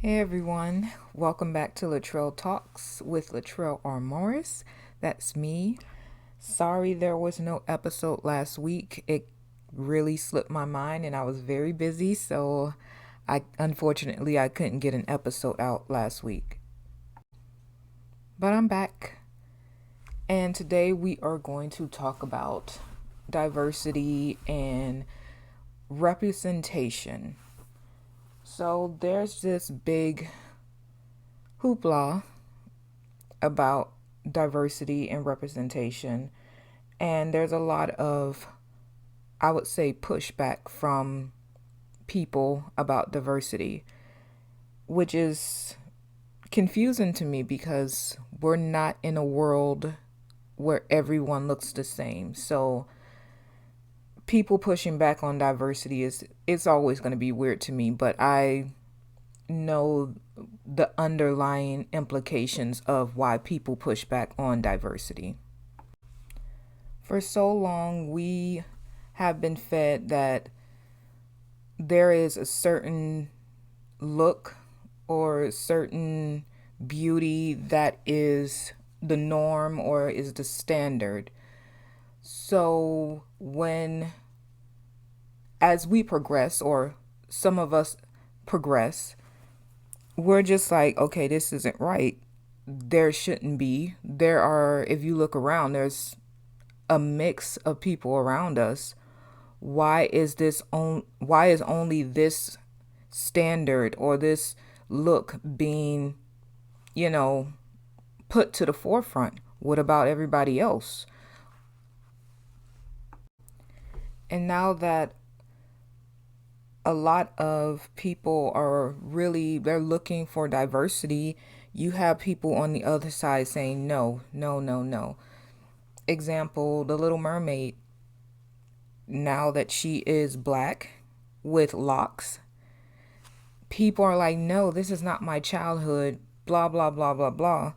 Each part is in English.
Hey everyone, welcome back to Latrell Talks with Latrell R. Morris. That's me. Sorry there was no episode last week. It really slipped my mind and I was very busy, so I couldn't get an episode out last week. But I'm back. And today we are going to talk about diversity and representation. So there's this big hoopla about diversity and representation, and there's a lot of, I would say, pushback from people about diversity, which is confusing to me because we're not in a world where everyone looks the same. So people pushing back on diversity is it's always going to be weird to me, but I know the underlying implications of why people push back on diversity. For so long, we have been fed that there is a certain look or certain beauty that is the norm or is the standard. So, as we progress, or some of us progress, we're just like, okay, this isn't right. There shouldn't be. If you look around, there's a mix of people around us. Why is only this standard or this look being, you know, put to the forefront? What about everybody else? And now that a lot of people they're looking for diversity, you have people on the other side saying no, no, no, no. Example, The Little Mermaid, now that she is black with locks, people are like, no, this is not my childhood, blah, blah, blah, blah, blah.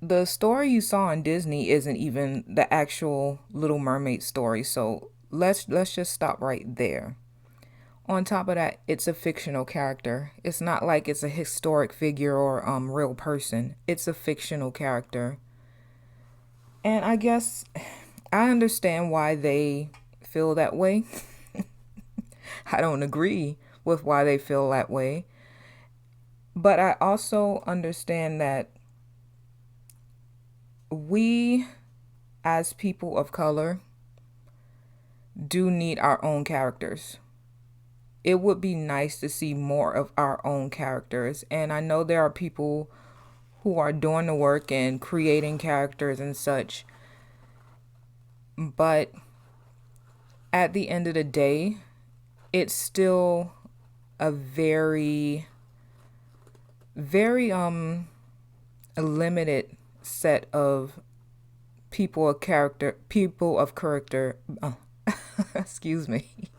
The story you saw on Disney isn't even the actual Little Mermaid story, so let's just stop right there. On top of that, it's a fictional character. It's not like it's a historic figure or real person. It's a fictional character. And I guess I understand why they feel that way. I don't agree with why they feel that way. But I also understand that we, as people of color, do need our own characters. It would be nice to see more of our own characters. And I know there are people who are doing the work and creating characters and such. But at the end of the day, it's still a very, very a limited set of people of character. Excuse me.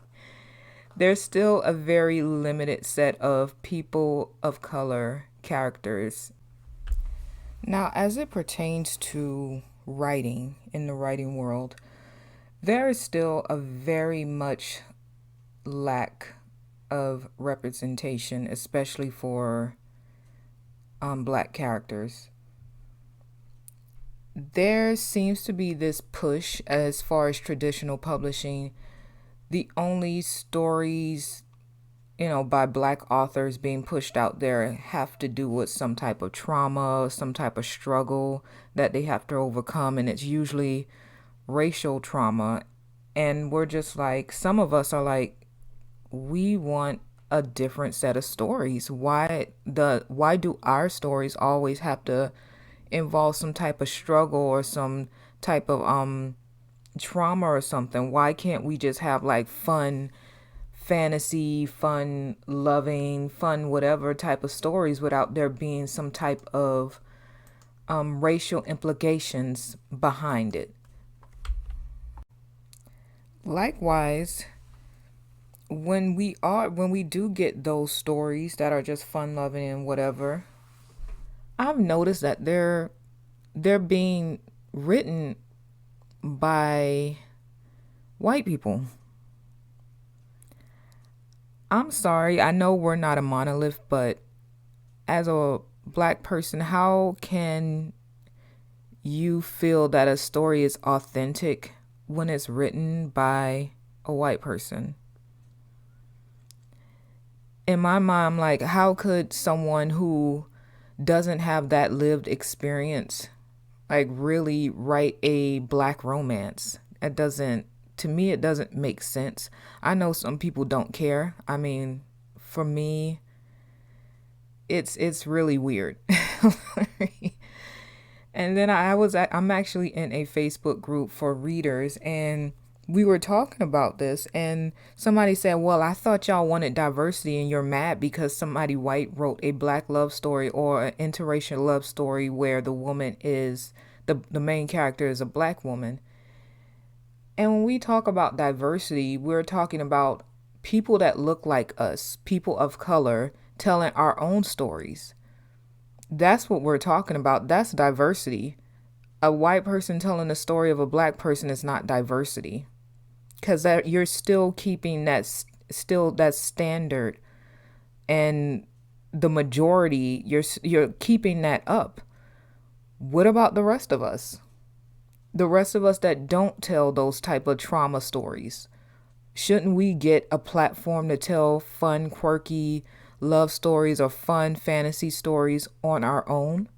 There's still a very limited set of people of color characters. Now, as it pertains to writing in the writing world, there is still a very much lack of representation, especially for black characters. There seems to be this push as far as traditional publishing. The only stories, by black authors being pushed out there have to do with some type of trauma, some type of struggle that they have to overcome, and it's usually racial trauma. And we're just like, some of us are like, we want a different set of stories. Why do our stories always have to involve some type of struggle or some type of trauma or something? Why can't we just have like fun fantasy, fun loving, fun whatever type of stories without there being some type of racial implications behind it? Likewise, when we do get those stories that are just fun loving and whatever, I've noticed that they're being written by white people. I'm sorry, I know we're not a monolith, but as a black person, how can you feel that a story is authentic when it's written by a white person? In my mind, I'm like, how could someone who doesn't have that lived experience like really write a black romance? It doesn't, to me, it doesn't make sense. I know some people don't care. I mean, for me, it's really weird. And then I'm actually in a Facebook group for readers, and we were talking about this, and somebody said, well, I thought y'all wanted diversity and you're mad because somebody white wrote a black love story or an interracial love story where the woman is the main character is a black woman. And when we talk about diversity, we're talking about people that look like us, people of color telling our own stories. That's what we're talking about. That's diversity. A white person telling the story of a black person is not diversity, because that you're still keeping that standard, and the majority you're keeping that up. What about the rest of us? The rest of us that don't tell those type of trauma stories? Shouldn't we get a platform to tell fun, quirky love stories or fun fantasy stories on our own?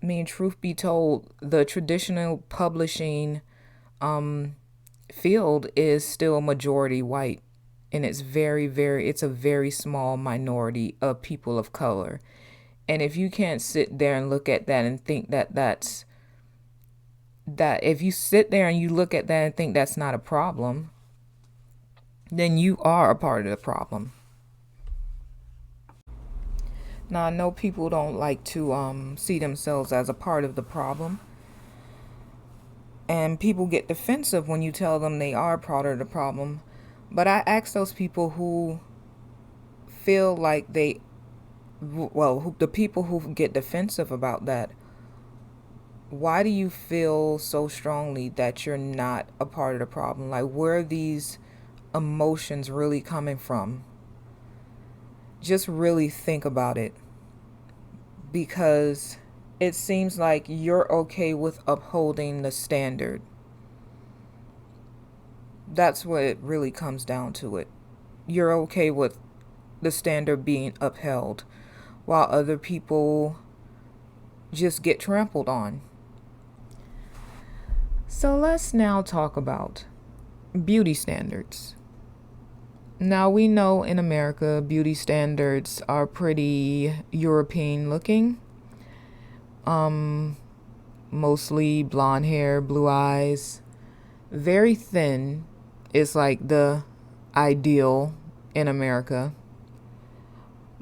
I mean, truth be told, the traditional publishing field is still majority white, and it's a very small minority of people of color. And if you can't sit there and look at that and think that if you sit there and you look at that and think that's not a problem, then you are a part of the problem. Now, I know people don't like to see themselves as a part of the problem, and people get defensive when you tell them they are part of the problem. But I ask those people who feel like the people who get defensive about that, why do you feel so strongly that you're not a part of the problem? Like, where are these emotions really coming from? Just really think about it, because it seems like you're okay with upholding the standard. That's what it really comes down to it. You're okay with the standard being upheld while other people just get trampled on. So let's now talk about beauty standards. Now, we know in America, beauty standards are pretty European looking. Mostly blonde hair, blue eyes, very thin is like the ideal in America.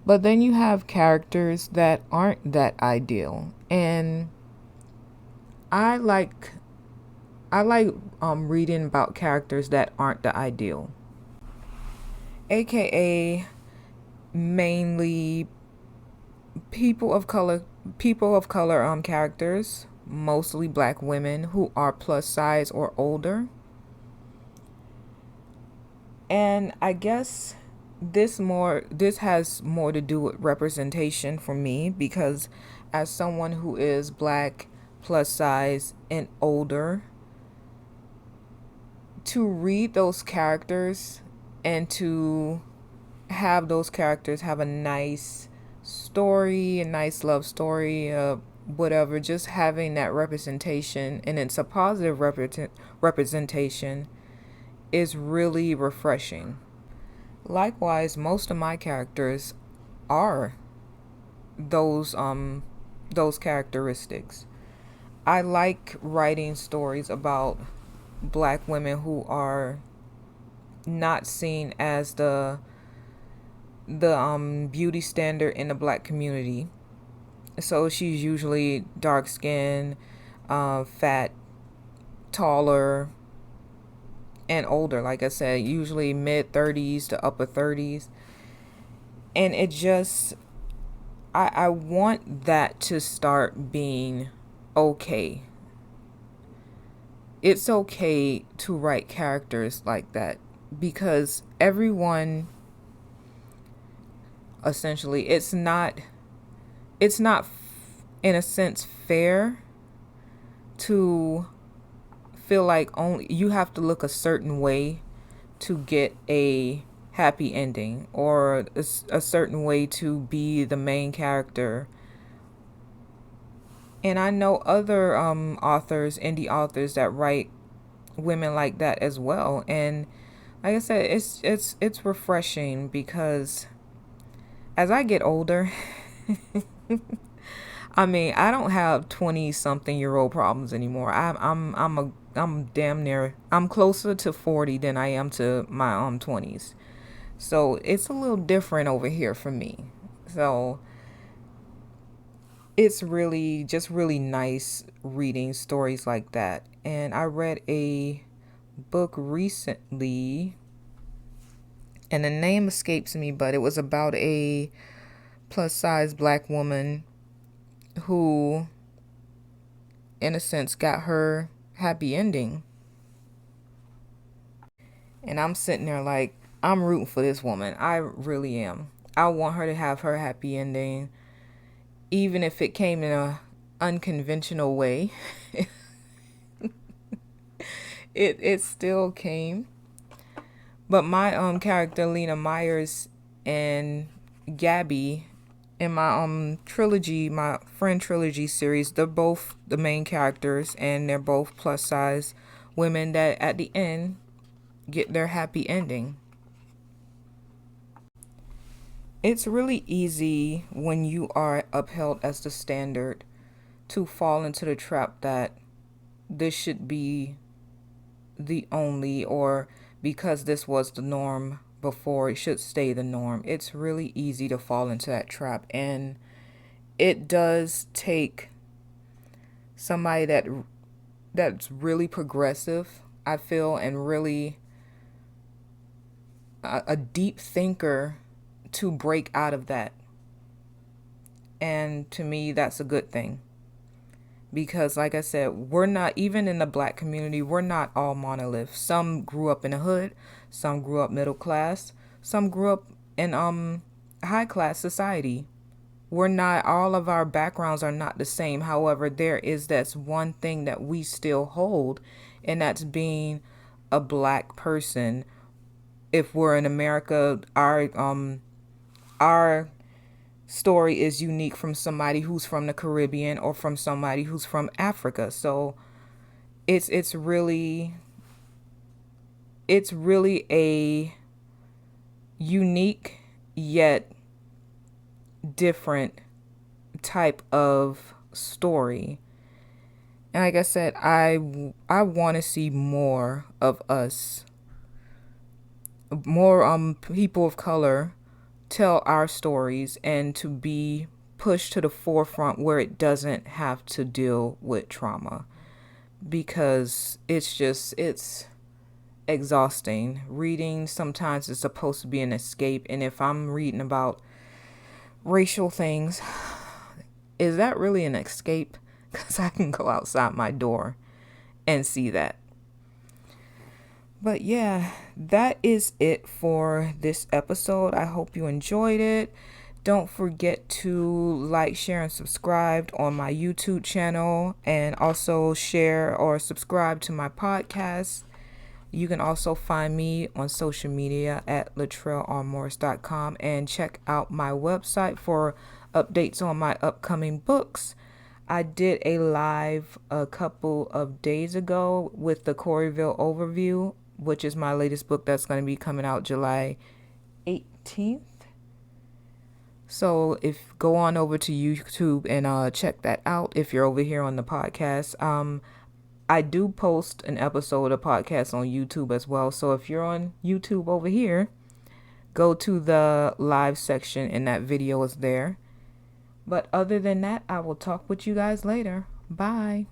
But then you have characters that aren't that ideal. And I like reading about characters that aren't the ideal, aka mainly people of color characters, mostly black women who are plus size or older. And I guess this has more to do with representation for me, because as someone who is black, plus size, and older, to read those characters and to have those characters have a nice story, a nice love story, whatever, just having that representation, and it's a positive representation, is really refreshing. Likewise, most of my characters are those characteristics. I like writing stories about black women who are not seen as the beauty standard in the black community. So she's usually dark skinned, fat, taller, and older. Like I said, usually mid-30s to upper 30s. And it just, I want that to start being okay. It's okay to write characters like that, because everyone essentially. It's not in a sense fair to feel like only you have to look a certain way to get a happy ending, or a certain way to be the main character. And I know other authors, indie authors, that write women like that as well. And like I said, it's refreshing because as I get older, I mean, I don't have 20 something year old problems anymore. I'm damn near, I'm closer to 40 than I am to my 20s. So it's a little different over here for me. So it's really just really nice reading stories like that. And I read a book recently, and the name escapes me, but it was about a plus size black woman who, in a sense, got her happy ending. And I'm sitting there like, I'm rooting for this woman. I really am. I want her to have her happy ending, even if it came in a unconventional way. It still came. But my character Lena Myers and Gabby in my trilogy, my friend trilogy series, they're both the main characters, and they're both plus size women that at the end get their happy ending. It's really easy when you are upheld as the standard to fall into the trap that this should be the only, or because this was the norm before, it should stay the norm. It's really easy to fall into that trap, and it does take somebody that's really progressive, I feel, and really a deep thinker to break out of that. And to me, that's a good thing. Because like I said, we're not, even in the black community, we're not all monoliths. Some grew up in the hood, some grew up middle class, some grew up in high class society. We're not, all of our backgrounds are not the same. However, there is this one thing that we still hold, and that's being a black person. If we're in America, our story is unique from somebody who's from the Caribbean or from somebody who's from Africa. So it's really a unique yet different type of story. And like I said, I want to see more of us, more people of color tell our stories, and to be pushed to the forefront where it doesn't have to deal with trauma, because it's exhausting. Reading sometimes is supposed to be an escape, and if I'm reading about racial things, is that really an escape? Because I can go outside my door and see that. But yeah, that is it for this episode. I hope you enjoyed it. Don't forget to like, share, and subscribe on my YouTube channel, and also share or subscribe to my podcast. You can also find me on social media at latrellonmorris.com, and check out my website for updates on my upcoming books. I did a live a couple of days ago with the Coreyville Overview, which is my latest book that's going to be coming out July 18th. So if go on over to YouTube and check that out if you're over here on the podcast. I do post an episode of podcast on YouTube as well. So if you're on YouTube over here, go to the live section and that video is there. But other than that, I will talk with you guys later. Bye.